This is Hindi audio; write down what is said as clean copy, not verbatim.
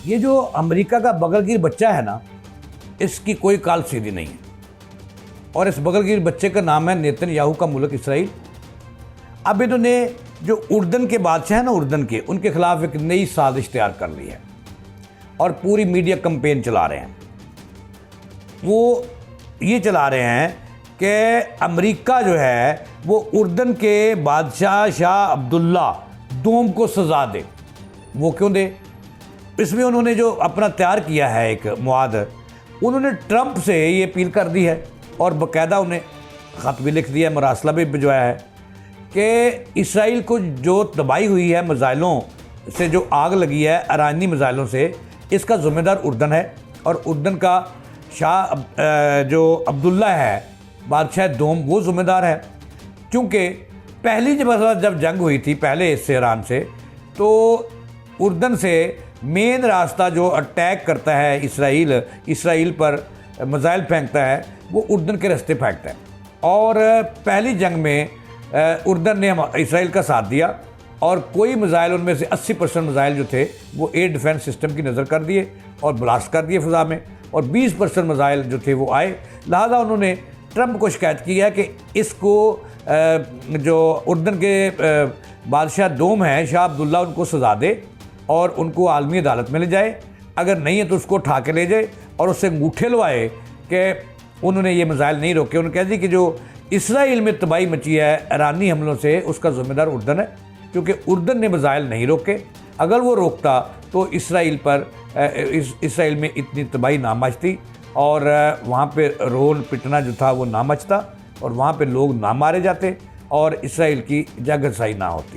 ये जो अमेरिका का बगलगिर बच्चा है ना, इसकी कोई काल सीधी नहीं है। और इस बगलगिर बच्चे का नाम है नेतन्याहू का मुल्क इसराइल। अब इन्होंने जो उर्दन के बादशाह हैं ना, उर्दन के, उनके खिलाफ एक नई साजिश तैयार कर ली है और पूरी मीडिया कैंपेन चला रहे हैं। वो ये चला रहे हैं कि अमेरिका जो है वो उर्दन के बादशाह शाह अब्दुल्ला दोम को सज़ा दे। वो क्यों दे? इसमें उन्होंने जो अपना तैयार किया है एक मुआहदा, उन्होंने ट्रंप से ये अपील कर दी है और बाकायदा उन्हें ख़त भी लिख दिया है, मरासला भी भिजवाया है कि इसराइल को जो तबाही हुई है मिज़ाइलों से, जो आग लगी है ईरानी मिज़ाइलों से, इसका ज़िम्मेदार उर्दन है। और उर्दन का शाह जो अब्दुल्ला है बादशाह दोम, वो ज़िम्मेदार है। क्योंकि पहली जब जंग हुई थी पहले इससे ईरान से, तो उर्दन से मेन रास्ता जो अटैक करता है इसराइल पर मिज़ाइल फेंकता है, वो उर्दन के रास्ते फेंकता है। और पहली जंग में उर्दन ने इसराइल का साथ दिया और कोई मिज़ाइल, उनमें से 80% मिज़ाइल जो थे वो एयर डिफेंस सिस्टम की नज़र कर दिए और ब्लास्ट कर दिए फ़िज़ा में, और 20% मिज़ाइल जो थे वो आए। लिहाजा उन्होंने ट्रंप को शिकायत की है कि इसको जो उर्दन के बादशाह दोम हैं शाह अब्दुल्ला, उनको सज़ा दे और उनको आलमी अदालत में ले जाए। अगर नहीं है तो उसको उठा के ले जाए और उससे अंगूठे लवाए कि उन्होंने ये मिज़ाइल नहीं रोके। उन्होंने कह दी कि जो इसराइल में तबाही मची है ईरानी हमलों से, उसका ज़िम्मेदार उर्दन है, क्योंकि उर्दन ने मिज़ाइल नहीं रोके। अगर वो रोकता तो इसराइल में इतनी तबाही ना मचती और वहाँ पे रोल पिटना जो था वो ना मचता और वहाँ पे लोग ना मारे जाते और इसराइल की जगहसाई ना होती।